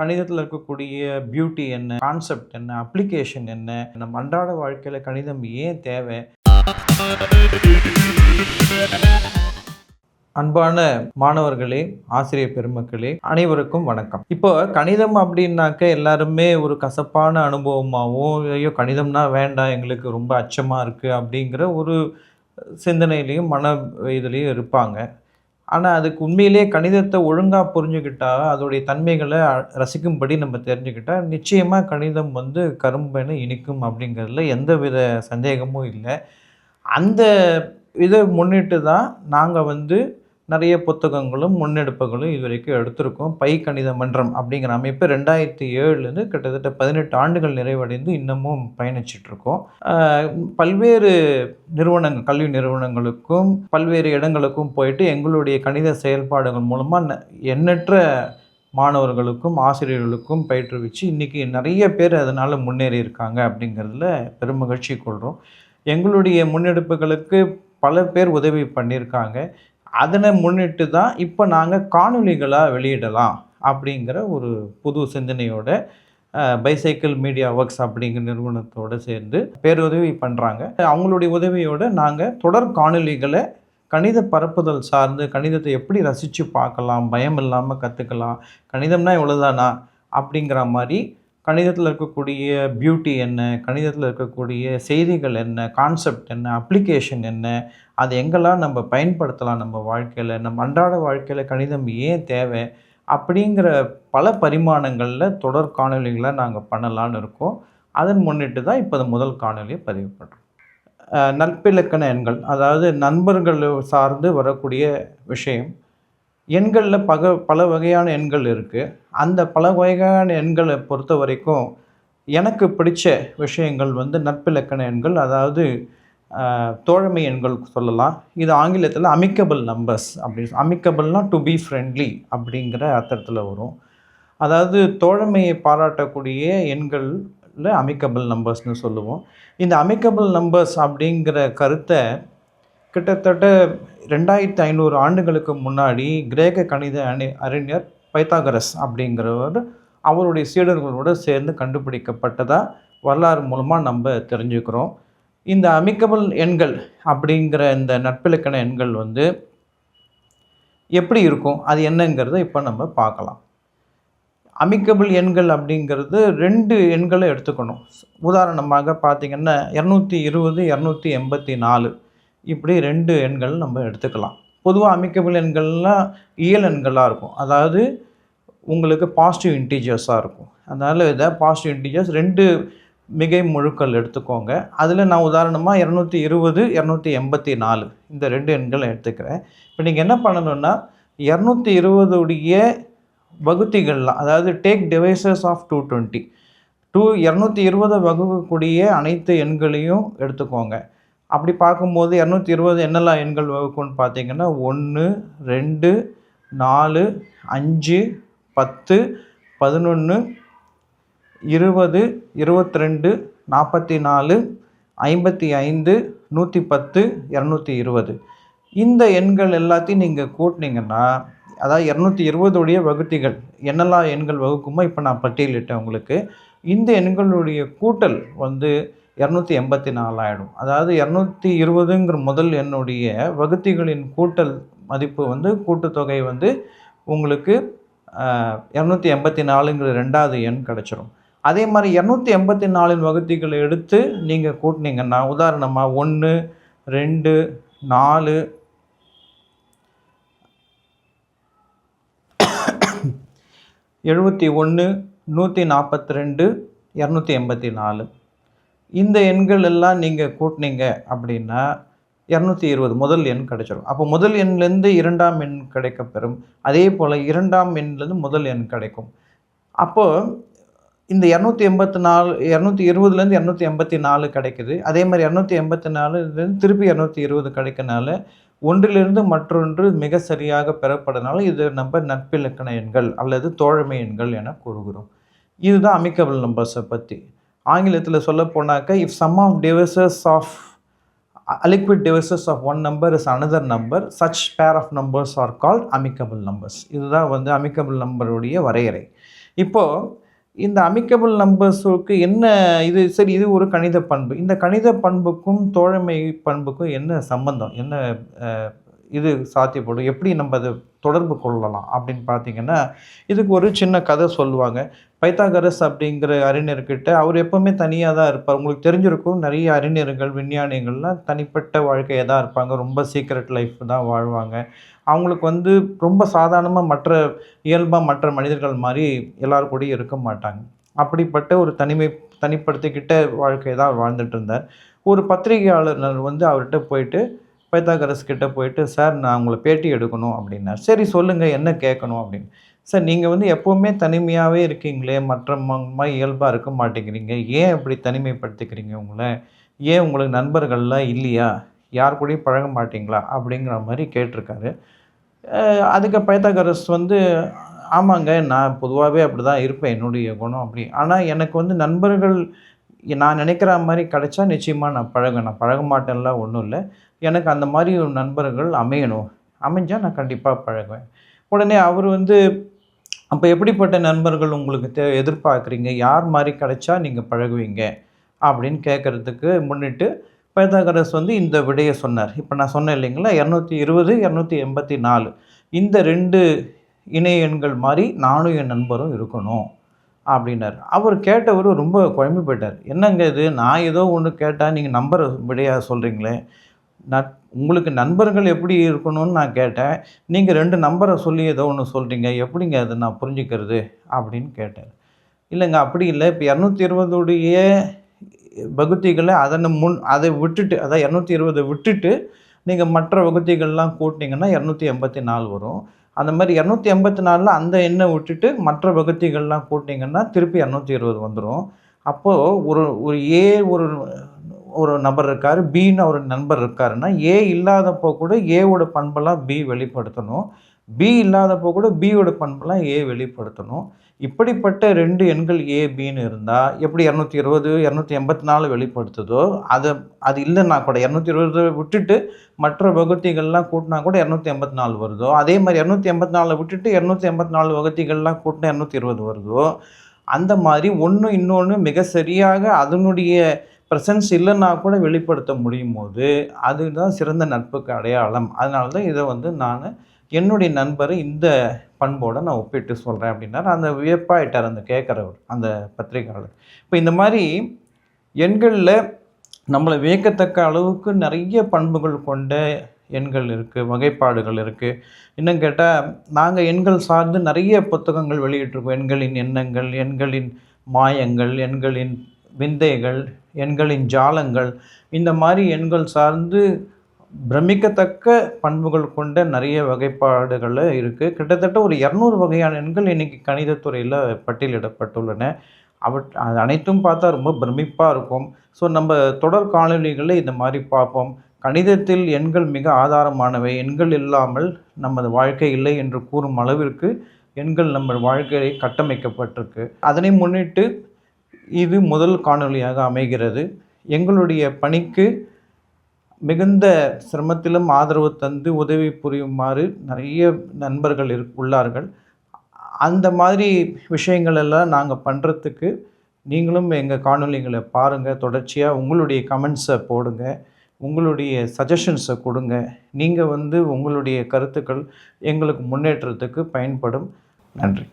கணிதத்தில் இருக்கக்கூடிய பியூட்டி என்ன, கான்செப்ட் என்ன, அப்ளிகேஷன் என்ன, நம்ம அன்றாட வாழ்க்கையில் கணிதம் ஏன் தேவை? அன்பான மாணவர்களே, ஆசிரியர் பெருமக்களே, அனைவருக்கும் வணக்கம். இப்போ கணிதம் அப்படின்னாக்க எல்லாருமே ஒரு கசப்பான அனுபவமாகவும், ஐயோ கணிதம்னா வேண்டாம் எங்களுக்கு ரொம்ப அச்சமாக இருக்குது அப்படிங்கிற ஒரு சிந்தனையிலையும் இதுலேயும் இருப்பாங்க. ஆனால் அதுக்கு உண்மையிலேயே கணிதத்தை ஒழுங்காக புரிஞ்சுக்கிட்டா, அதோடைய தன்மைகளை ரசிக்கும்படி நம்ம தெரிஞ்சுக்கிட்டா, நிச்சயமாக கணிதம் கரும்பென இனிக்கும் அப்படிங்கிறதுல எந்தவித சந்தேகமும் இல்லை. அந்த இதை முன்னிட்டு தான் நாங்கள் நிறைய புத்தகங்களும் முன்னெடுப்புகளும் இதுவரைக்கும் எடுத்திருக்கோம். பை கணித மன்றம் அப்படிங்கிற அமைப்பு 2007 கிட்டத்தட்ட 18 ஆண்டுகள் நிறைவடைந்து இன்னமும் பயணிச்சிட்ருக்கோம். பல்வேறு நிறுவனங்கள், கல்வி நிறுவனங்களுக்கும் பல்வேறு இடங்களுக்கும் போயிட்டு எங்களுடைய கணித செயல்பாடுகள் மூலமாக எண்ணற்ற மாணவர்களுக்கும் ஆசிரியர்களுக்கும் பயிற்றுவிச்சு இன்றைக்கி நிறைய பேர் அதனால் முன்னேறி இருக்காங்க அப்படிங்கிறதுல பெருமகிழ்ச்சி கொள்கிறோம். எங்களுடைய முன்னெடுப்புகளுக்கு பல பேர் உதவி பண்ணியிருக்காங்க. அதனை முன்னிட்டு தான் இப்போ நாங்கள் காணொலிகளாக வெளியிடலாம் அப்படிங்கிற ஒரு புது சிந்தனையோட பைசைக்கிள் மீடியா ஒர்க்ஸ் அப்படிங்கிற நிறுவனத்தோடு சேர்ந்து பேருதவி பண்ணுறாங்க. அவங்களுடைய உதவியோடு நாங்கள் தொடர் காணொலிகளை கணித பரப்புதல் சார்ந்து கணிதத்தை எப்படி ரசித்து பார்க்கலாம், பயம் இல்லாமல் கற்றுக்கலாம், கணிதம்னா இவ்வளோதானா அப்படிங்கிற மாதிரி கணிதத்தில் இருக்கக்கூடிய பியூட்டி என்ன, கணிதத்தில் இருக்கக்கூடிய செய்திகள் என்ன, கான்செப்ட் என்ன, அப்ளிகேஷன் என்ன, அது எங்கெல்லாம் நம்ம பயன்படுத்தலாம் நம்ம வாழ்க்கையில், நம்ம அன்றாட வாழ்க்கையில் கணிதம் ஏன் தேவை அப்படிங்கிற பல பரிமாணங்களில் தொடர் காணொலிகளை நாங்கள் பண்ணலான்னு இருக்கோம். அதன் முன்னிட்டு தான் இப்போ முதல் காணொலியை பதிவு பண்ணுறோம். நட்பிலக்கண எண்கள், அதாவது நண்பர்கள் சார்ந்து வரக்கூடிய விஷயம். எண்களில் பல வகையான எண்கள் இருக்குது. அந்த பல வகையான எண்களை பொறுத்த வரைக்கும் எனக்கு பிடிச்ச விஷயங்கள் நட்பிலக்கண எண்கள், அதாவது தோழமை எண்கள் சொல்லலாம். இது ஆங்கிலத்தில் அமிக்கபிள் நம்பர்ஸ் அப்படின்னு, அமிக்கபிள்னால் டு பி ஃப்ரெண்ட்லி அப்படிங்கிற அர்த்தத்தில் வரும். அதாவது தோழமையை பாராட்டக்கூடிய எண்களில் அமிக்கபிள் நம்பர்ஸ்னு சொல்லுவோம். இந்த அமிக்கபிள் நம்பர்ஸ் அப்படிங்கிற கருத்தை கிட்டத்தட்ட 2500 ஆண்டுகளுக்கு முன்னாடி கிரேக்க கணித அறிஞர் பைத்தாகரஸ் அப்படிங்கிறவர் அவருடைய சீடர்களோடு சேர்ந்து கண்டுபிடிக்கப்பட்டதாக வரலாறு மூலமாக நம்ம தெரிஞ்சுக்கிறோம். இந்த அமிக்கபிள் எண்கள் அப்படிங்கிற இந்த நட்பிலக்கண எண்கள் எப்படி இருக்கும், அது என்னங்கிறத இப்போ நம்ம பார்க்கலாம். அமிக்கபிள் எண்கள் அப்படிங்கிறது 2 எண்களை எடுத்துக்கணும். உதாரணமாக பார்த்திங்கன்னா 220, 284 இப்படி 2 எண்கள் நம்ம எடுத்துக்கலாம். பொதுவாக அமிக்கபிள் எண்கள்லாம் இயல் எண்களாக இருக்கும். அதாவது உங்களுக்கு பாசிட்டிவ் இன்டீஜர்ஸாக இருக்கும். அதனால் இதை பாசிட்டிவ் இன்டீஜர்ஸ் 2 மிகை முழுக்கள் எடுத்துக்கோங்க. அதில் நான் உதாரணமாக 220, 284 இந்த 2 எண்களை எடுத்துக்கிறேன். இப்போ நீங்கள் என்ன பண்ணணுன்னா 220 வகுத்திகள்லாம், அதாவது டேக் டிவைசஸ் ஆஃப் 220 220 வகுக்கக்கூடிய அனைத்து எண்களையும் எடுத்துக்கோங்க. அப்படி பார்க்கும்போது 220 என்னெல்லாம் எண்கள் வகுக்கும்னு பார்த்தீங்கன்னா 1, 2, 4, 5, 10, 11, 20, 22, 44, 55, 110, 220 இந்த எண்கள் எல்லாத்தையும் நீங்கள் கூட்டினீங்கன்னா, அதாவது 220 வகுத்திகள் என்னெல்லாம் எண்கள் வகுக்குமோ இப்போ நான் பட்டியலிட்டேன் உங்களுக்கு. இந்த எண்களுடைய கூட்டல் 284 ஆகிடும். அதாவது 220ங்கிற முதல் எண்ணுடைய வகுத்திகளின் கூட்டல் மதிப்பு கூட்டுத்தொகை உங்களுக்கு 284ங்கிற 2வது எண் கிடச்சிரும். அதே மாதிரி 284 வகுத்திகளை எடுத்து நீங்கள் கூட்டினீங்கன்னா, உதாரணமாக 1, 2, 4, 71, 142, 284 இந்த எண்கள் எல்லாம் நீங்கள் கூட்டினீங்க அப்படின்னா 220 முதல் எண் கிடைச்சிடும். அப்போ முதல் எண்லேருந்து 2ஆம் எண் கிடைக்கப்பெறும். அதே போல் 2ஆம் எண்லேருந்து முதல் எண் கிடைக்கும். அப்போது இந்த 284 220லேருந்து 284 கிடைக்குது. அதே மாதிரி 284லேருந்து திருப்பி 220 கிடைக்கனால ஒன்றிலிருந்து மற்றொன்று மிக சரியாக பெறப்படுறதுனால இது நம்ம நட்பிலக்கண எண்கள் அல்லது தோழமை எண்கள் என கூறுகிறோம். இதுதான் அமிக்கபிள் நம்பர்ஸை பற்றி. ஆங்கிலத்தில் சொல்ல போனாக்க, if sum of divisors of liquid divisors of one number is another number, such pair of numbers are called amicable numbers. இதுதான் amicable number உடைய வரையறை. இப்போது இந்த அமிக்கபிள் நம்பர்ஸுக்கு என்ன இது சரி இது ஒரு கணித பண்பு. இந்த கணித பண்புக்கும் தோழமை பண்புக்கும் என்ன சம்பந்தம்? என்ன இது சாத்தியப்படும்? எப்படி நம்ம அதை தொடர்பு கொள்ளலாம் அப்படின்னு பார்த்தீங்கன்னா, இதுக்கு ஒரு சின்ன கதை சொல்லுவாங்க. பைத்தாகரஸ் அப்படிங்கிற அறிஞர்கிட்ட அவர் எப்பவுமே தனியா தான் இருப்பார். உங்களுக்கு தெரிஞ்சிருக்கும் நிறைய அறிஞர்கள், விஞ்ஞானிகள்லாம் தனிப்பட்ட வாழ்க்கையா தான் இருப்பாங்க. ரொம்ப சீக்ரெட் லைஃப் தான் வாழ்வாங்க. அவங்களுக்கு வந்து ரொம்ப சாதாரணமா இயல்பா மற்ற மனிதர்கள் மாரி எல்லார் கூடயும் இருக்க மாட்டாங்க. அப்படிப்பட்ட ஒரு தனிப்படுத்திக்கிட்ட வாழ்க்கை தான் வாழ்ந்துட்டு இருந்தார். ஒரு பத்திரிகையாளர் வந்து அவர்ட்ட போயிட்டு பைத்தாகரஸ் கிட்ட போயிட்டு, "சார் நான் உங்கள பேட்டி எடுக்கணும்" அப்படின்னார். "சரி சொல்லுங்க என்ன கேட்கணும்?" அப்படின்னு. "சார் நீங்க வந்து எப்பவுமே தனிமையாவே இருக்கீங்களே, மற்றவங்க இயல்பா இருக்க மாட்டேங்கிறீங்க. ஏன் இப்படி தனிமைப்படுத்திக்கிறீங்க உங்கள? ஏன் உங்களுக்கு நண்பர்கள்லாம் இல்லையா? யார் கூடயும் பழக மாட்டீங்களா?" அப்படிங்கிற மாரி கேட்டிருக்காரு. அதுக்கு பைத்தாகரஸ் வந்து, "ஆமாங்க நான் பொதுவாவே அப்படிதான் இருப்பேன். என்னுடைய குணம் அப்படி. ஆனா எனக்கு வந்து நண்பர்கள் நான் நினைக்கிற மாரி கிடைச்சா நிச்சயமா நான் பழகுவேன். நான் பழக மாட்டேன்லாம் ஒண்ணும் இல்ல. எனக்கு அந்த மாரி நண்பர்கள் அமையணும். அமைஞ்சா நான் கண்டிப்பா பழகுவேன்." உடனே அவரு வந்து, "அப்ப எப்படிப்பட்ட நண்பர்கள் உங்களுக்கு எதிர்பார்க்குறீங்க? யார் மாரி கிடைச்சா நீங்க பழகுவீங்க?" அப்படின்னு கேட்கறதுக்கு முன்னிட்டு பைத்தாகரஸ் வந்து இந்த விடைய சொன்னார். இப்ப நான் சொன்னேன் இல்லைங்களா? 220, 284 இந்த 2 இணை எண்கள் மாரி நானும் என் நண்பரும் இருக்கணும் அப்படின்னாரு. அவர் கேட்டவரு ரொம்ப குழம்பி போயிட்டார். என்னங்க இது? நான் ஏதோ ஒண்ணு கேட்டா நீங்க நம்பர விடையா சொல்றீங்களே! உங்களுக்கு நண்பர்கள் எப்படி இருக்கணும்னு நான் கேட்டேன். நீங்க 2 நம்பர சொல்லி ஏதோ ஒண்ணு சொல்றீங்க. எப்படிங்க அத நான் புரிஞ்சுக்கிறது? அப்படின்னு கேட்டாரு. இல்லங்க அப்படி இல்ல. இப்ப 220 உடைய வகுத்திகள அதை விட்டுட்டு அதான் 220 விட்டுட்டு நீங்க மற்ற வகுத்திகள்லாம் கூட்டுனீங்கன்னா 284 வரும். அந்த மாரி 284ல அந்த எண்ண விட்டுட்டு மற்ற வகுத்திகள்லாம் கூட்டுனீங்கன்னா திருப்பி 220 வந்துரும். அப்போ ஒரு ஒரு ஏ ஒரு ஒரு நபர் இருக்காரு. பின்னு ஒரு நண்பர் இருக்காருன்னா, ஏ இல்லாதப்போ கூட ஏவோட பண்பெல்லாம் பி வெளிப்படுத்தணும். பி இல்லாதப்போ கூட பியோட பண்பெல்லாம் ஏ வெளிப்படுத்தணும். இப்படிப்பட்ட 2 எண்கள் ஏ, பின்னு இருந்தா, எப்படி 220, 284 வெளிப்படுத்துதோ, அது இல்லன்னா கூட 220 விட்டுட்டு மற்ற வகுத்திகள்லாம் கூட்டுனா கூட 284 வருதோ, அதே மாரி 284 விட்டுட்டு 284 வகுத்திகள்லாம் கூட்டுனா 220 வருதோ, அந்த மாரி ஒண்ணு இன்னொன்னு மிக சரியாக அதனுடைய பிரசன்ஸ் இல்லன்னா கூட வெளிப்படுத்த முடியும்போது, அதுதான் சிறந்த நட்புக்கு அடையாளம். அதனால தான் இத வந்து நானு என்னுடைய நண்பர இந்த பண்போட நான் ஒப்பிட்டு சொல்றேன் அப்படின்னாரு. அந்த வியப்பாயிட்டாரு அந்த கேட்கிறவர், அந்த பத்திரிகையாளர். இப்ப இந்த மாரி எண்கள்ல நம்மள வியக்கத்தக்க அளவுக்கு நெறைய பண்புகள் கொண்ட எண்கள் இருக்கு, வகைப்பாடுகள் இருக்கு. இன்னும் கேட்டா, நாங்க எண்கள் சார்ந்து நெறைய புத்தகங்கள் வெளியிட்டிருக்கோம். எண்களின் எண்ணங்கள், எண்களின் மாயங்கள், எண்களின் விந்தைகள், எண்களின் ஜாலங்கள், இந்த மாரி எண்கள் சார்ந்து பிரமிக்கத்தக்க பண்புகள் கொண்ட நிறைய வகைப்பாடுகள் இருக்கு. கிட்டத்தட்ட ஒரு 200 வகையான எண்கள் இன்னைக்கு கணிதத் துறையில பட்டியலிடப்பட்டுள்ளன. அது அனைத்தும் பார்த்தா ரொம்ப பிரமிப்பா இருக்கும். ஸோ நம்ம தொடர் காணொளிகள்ல இந்த மாரி பார்ப்போம். கணிதத்தில் எண்கள் மிக ஆதாரமானவை. எண்கள் இல்லாமல் நமது வாழ்க்கை இல்லை என்று கூறும் அளவிற்கு எண்கள் நம்ம வாழ்க்கையை கட்டமைக்கப்பட்டிருக்கு. அதனை முன்னிட்டு இது முதல் காணொளியாக அமைகிறது. எங்களுடைய பணிக்கு மிகுந்த சிரமத்திலும் ஆதரவு தந்து உதவி புரியுமாறு நிறைய நண்பர்கள் உள்ளார்கள். அந்த மாதிரி விஷயங்கள் எல்லாம் நாங்க பண்றதுக்கு நீங்களும் எங்க காணொளிகள பாருங்க. தொடர்ச்சியா உங்களுடைய கமெண்ட்ஸ போடுங்க. உங்களுடைய சஜஷன்ஸ குடுங்க. நீங்க வந்து உங்களுடைய கருத்துக்கள் எங்களுக்கு முன்னேற்றத்துக்கு பயன்படும். நன்றி.